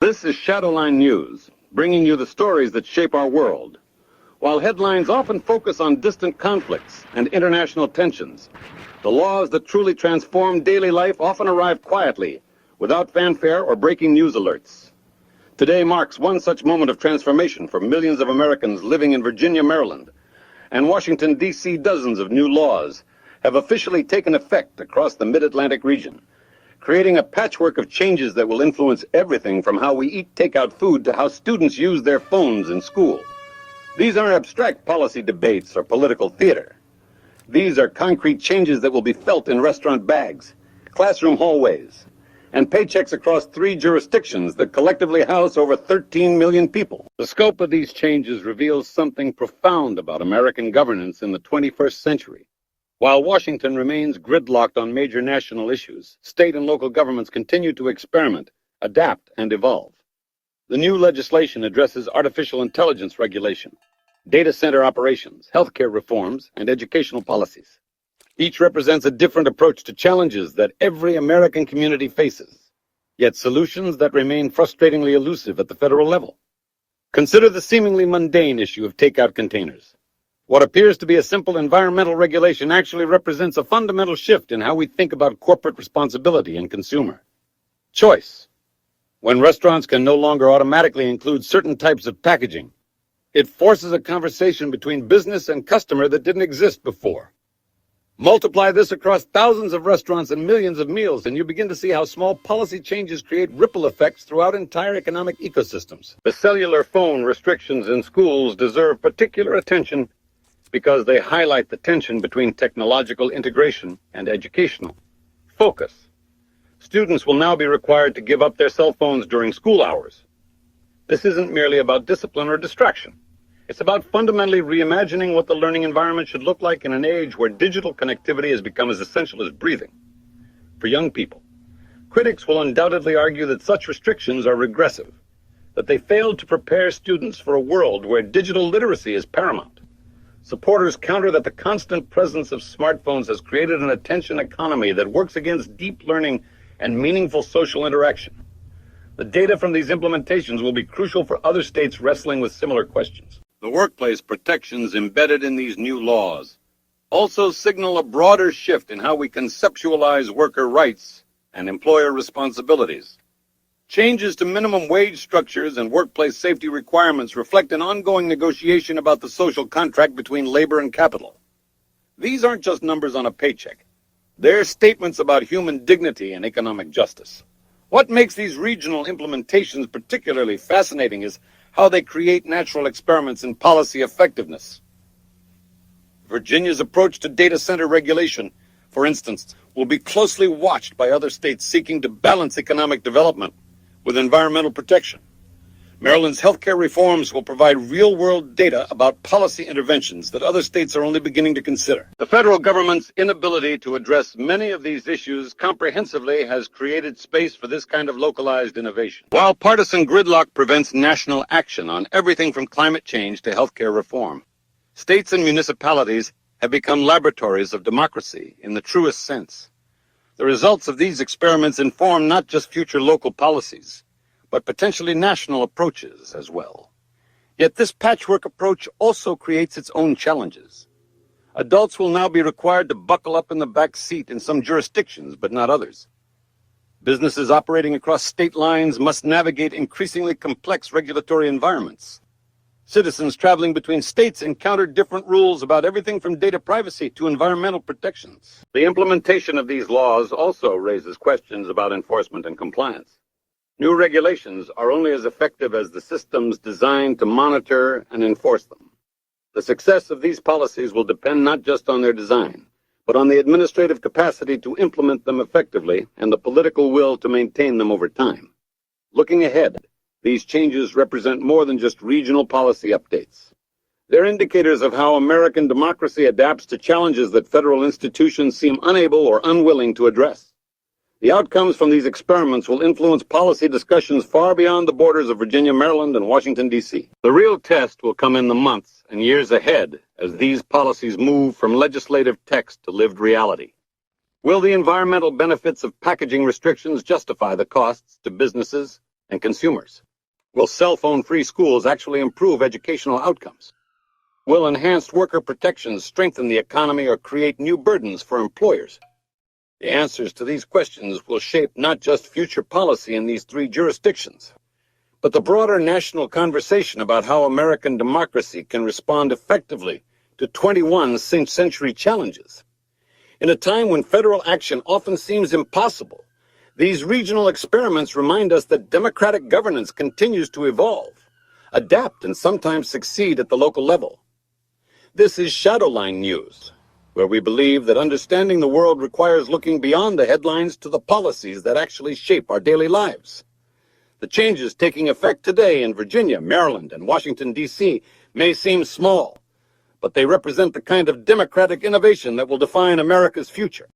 This is Shadowline News, bringing you the stories that shape our world. While headlines often focus on distant conflicts and international tensions, the laws that truly transform daily life often arrive quietly, without fanfare or breaking news alerts. Today marks one such moment of transformation for millions of Americans living in Virginia, Maryland, and Washington, D.C. Dozens of new laws have officially taken effect across the mid-Atlantic region, creating a patchwork of changes that will influence everything from how we eat takeout food to how students use their phones in school. These aren't abstract policy debates or political theater. These are concrete changes that will be felt in restaurant bags, classroom hallways, and paychecks across 3 jurisdictions that collectively house over 13 million people. The scope of these changes reveals something profound about American governance in the 21st century. While Washington remains gridlocked on major national issues, state and local governments continue to experiment, adapt, and evolve. The new legislation addresses artificial intelligence regulation, data center operations, healthcare reforms, and educational policies. Each represents a different approach to challenges that every American community faces, yet solutions that remain frustratingly elusive at the federal level. Consider the seemingly mundane issue of takeout containers. What appears to be a simple environmental regulation actually represents a fundamental shift in how we think about corporate responsibility and consumer choice. When restaurants can no longer automatically include certain types of packaging, it forces a conversation between business and customer that didn't exist before. Multiply this across thousands of restaurants and millions of meals, and you begin to see how small policy changes create ripple effects throughout entire economic ecosystems. The cellular phone restrictions in schools deserve particular attention because they highlight the tension between technological integration and educational focus. Students will now be required to give up their cell phones during school hours. This isn't merely about discipline or distraction. It's about fundamentally reimagining what the learning environment should look like in an age where digital connectivity has become as essential as breathing. For young people, critics will undoubtedly argue that such restrictions are regressive, that they failed to prepare students for a world where digital literacy is paramount. Supporters counter that the constant presence of smartphones has created an attention economy that works against deep learning and meaningful social interaction. The data from these implementations will be crucial for other states wrestling with similar questions. The workplace protections embedded in these new laws also signal a broader shift in how we conceptualize worker rights and employer responsibilities. Changes to minimum wage structures and workplace safety requirements reflect an ongoing negotiation about the social contract between labor and capital. These aren't just numbers on a paycheck. They're statements about human dignity and economic justice. What makes these regional implementations particularly fascinating is how they create natural experiments in policy effectiveness. Virginia's approach to data center regulation, for instance, will be closely watched by other states seeking to balance economic development with environmental protection. Maryland's healthcare reforms will provide real-world data about policy interventions that other states are only beginning to consider. The federal government's inability to address many of these issues comprehensively has created space for this kind of localized innovation. While partisan gridlock prevents national action on everything from climate change to healthcare reform, states and municipalities have become laboratories of democracy in the truest sense. The results of these experiments inform not just future local policies, but potentially national approaches as well. Yet this patchwork approach also creates its own challenges. Adults will now be required to buckle up in the back seat in some jurisdictions, but not others. Businesses operating across state lines must navigate increasingly complex regulatory environments. Citizens traveling between states encounter different rules about everything from data privacy to environmental protections. The implementation of these laws also raises questions about enforcement and compliance. New regulations are only as effective as the systems designed to monitor and enforce them. The success of these policies will depend not just on their design, but on the administrative capacity to implement them effectively and the political will to maintain them over time. Looking ahead, these changes represent more than just regional policy updates. They're indicators of how American democracy adapts to challenges that federal institutions seem unable or unwilling to address. The outcomes from these experiments will influence policy discussions far beyond the borders of Virginia, Maryland, and Washington, D.C. The real test will come in the months and years ahead as these policies move from legislative text to lived reality. Will the environmental benefits of packaging restrictions justify the costs to businesses, and consumers? Will cell phone-free schools actually improve educational outcomes? Will enhanced worker protections strengthen the economy or create new burdens for employers? The answers to these questions will shape not just future policy in these three jurisdictions, but the broader national conversation about how American democracy can respond effectively to 21st century challenges. In a time when federal action often seems impossible, these regional experiments remind us that democratic governance continues to evolve, adapt, and sometimes succeed at the local level. This is Shadowline News, where we believe that understanding the world requires looking beyond the headlines to the policies that actually shape our daily lives. The changes taking effect today in Virginia, Maryland, and Washington, D.C. may seem small, but they represent the kind of democratic innovation that will define America's future.